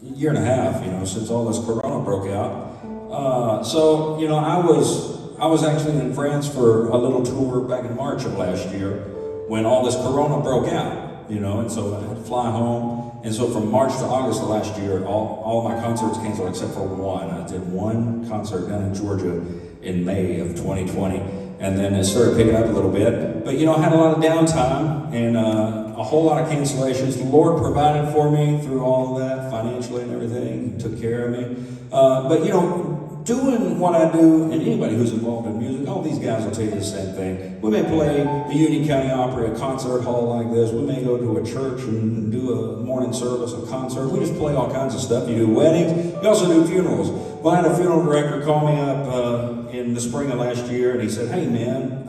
year and a half, since all this Corona broke out. So, I was actually in France for a little tour back in March of last year when all this Corona broke out, and so I had to fly home. And so from March to August of last year, all my concerts canceled except for one. I did one concert down in Georgia in May of 2020, and then it started picking up a little bit. But, I had a lot of downtime and a whole lot of cancellations. The Lord provided for me through all of that, financially and everything. He took care of me. But, doing what I do, and anybody who's involved in music, all these guys will tell you the same thing. We may play the Union County Opry, a concert hall like this. We may go to a church and do a morning service, a concert. We just play all kinds of stuff. You do weddings. We also do funerals. Well, I had a funeral director call me up in the spring of last year, and he said, hey, man,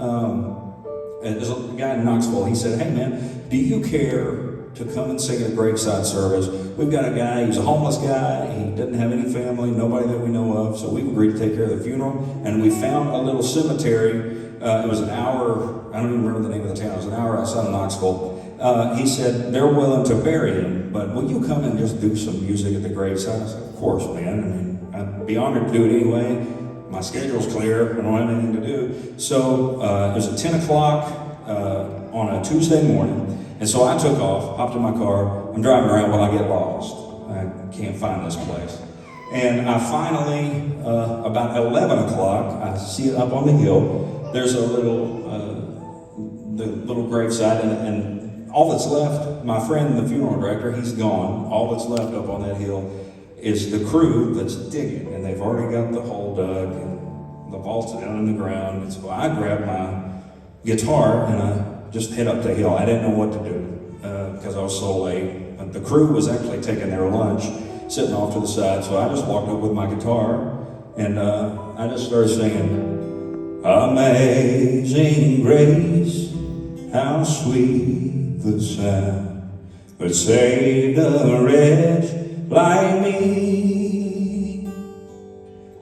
there's a guy in Knoxville. He said, hey, man, do you care to come and sing at a graveside service? We've got a guy, he's a homeless guy, he doesn't have any family, nobody that we know of, so we've agreed to take care of the funeral, and we found a little cemetery. It was an hour, I don't even remember the name of the town, it was an hour outside of Knoxville. He said, they're willing to bury him, but will you come and just do some music at the graveside? I said, of course, man, I'd be honored to do it anyway. My schedule's clear, I don't have anything to do. So it was at 10 o'clock on a Tuesday morning. And so I took off, hopped in my car. I'm driving around while I get lost. I can't find this place. And I finally, about 11 o'clock, I see it up on the hill. There's a the little gravesite, and all that's left, my friend, the funeral director, he's gone. All that's left up on that hill is the crew that's digging. And they've already got the hole dug and the vaults down in the ground. And so I grabbed my guitar and I just head up the hill. I didn't know what to do because I was so late. But the crew was actually taking their lunch, sitting off to the side, so I just walked up with my guitar and I just started singing, Amazing Grace, how sweet the sound that saved a wretch like me.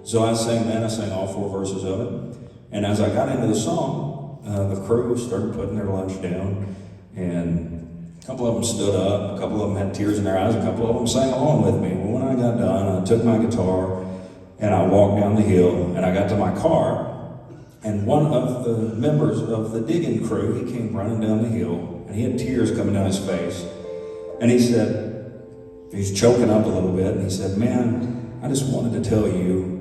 So I sang that, I sang all 4 verses of it. And as I got into the song, the crew started putting their lunch down, and a couple of them stood up, a couple of them had tears in their eyes, a couple of them sang along with me. Well, when I got done, I took my guitar and I walked down the hill, and I got to my car, and one of the members of the digging crew, he came running down the hill, and he had tears coming down his face, and he said, he's choking up a little bit, and he said, man, I just wanted to tell you,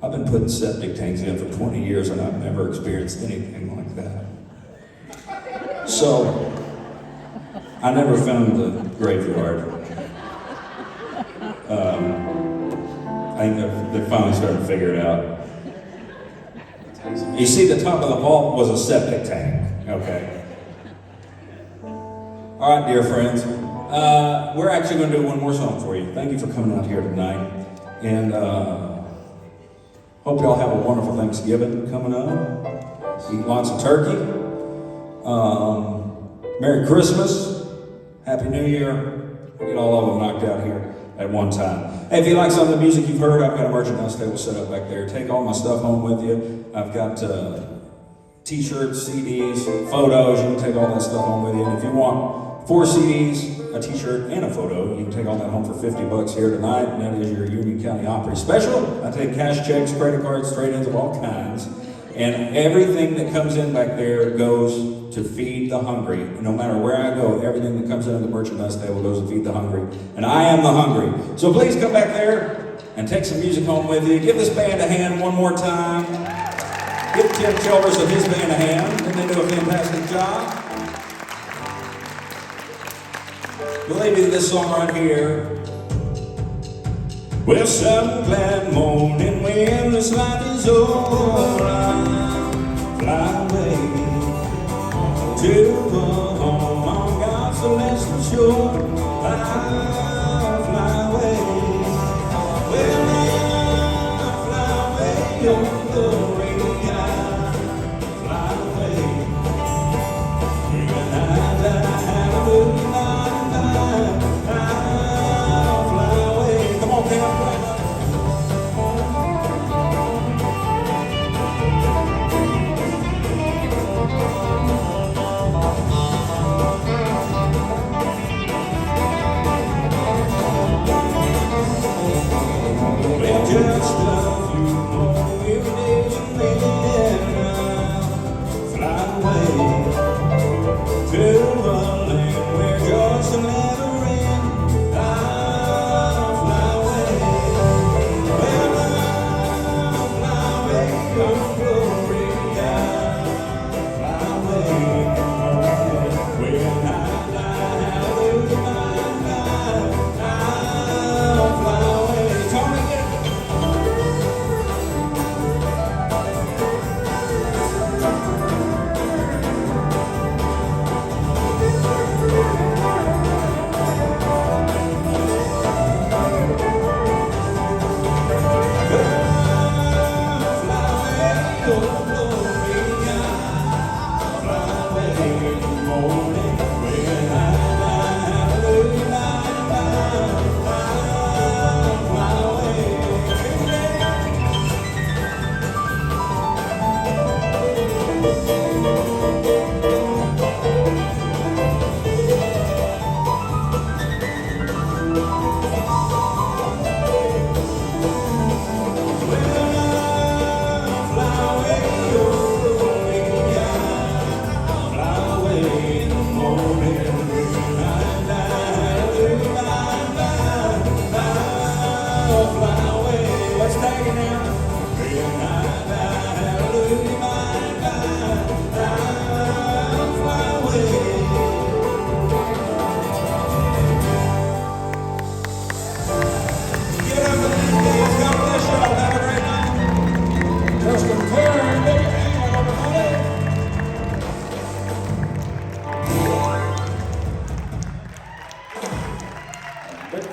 I've been putting septic tanks in for 20 years and I've never experienced anything like that. So, I never found the graveyard. I think they're finally starting to figure it out. You see, the top of the vault was a septic tank, okay? All right, dear friends, we're actually going to do one more song for you. Thank you for coming out here tonight. And hope y'all have a wonderful Thanksgiving coming up. Eat lots of turkey. Merry Christmas. Happy New Year. Get all of them knocked out here at one time. Hey, if you like some of the music you've heard, I've got a merchandise table set up back there. Take all my stuff home with you. I've got t-shirts, CDs, photos. You can take all that stuff home with you. And if you want 4 CDs, a t-shirt, and a photo, you can take all that home for $50 here tonight, and that is your Union County Opry special. I take cash checks, credit cards, trade-ins of all kinds, and everything that comes in back there goes to feed the hungry. No matter where I go, everything that comes in the merchandise table goes to feed the hungry, and I am the hungry. So please come back there and take some music home with you. Give this band a hand one more time. Give Tim Childers and his band a hand, and they do a fantastic job. Well, they do this song right here. Well, some glad morning when this life is over, I'll fly away to a home on God's celestial shore.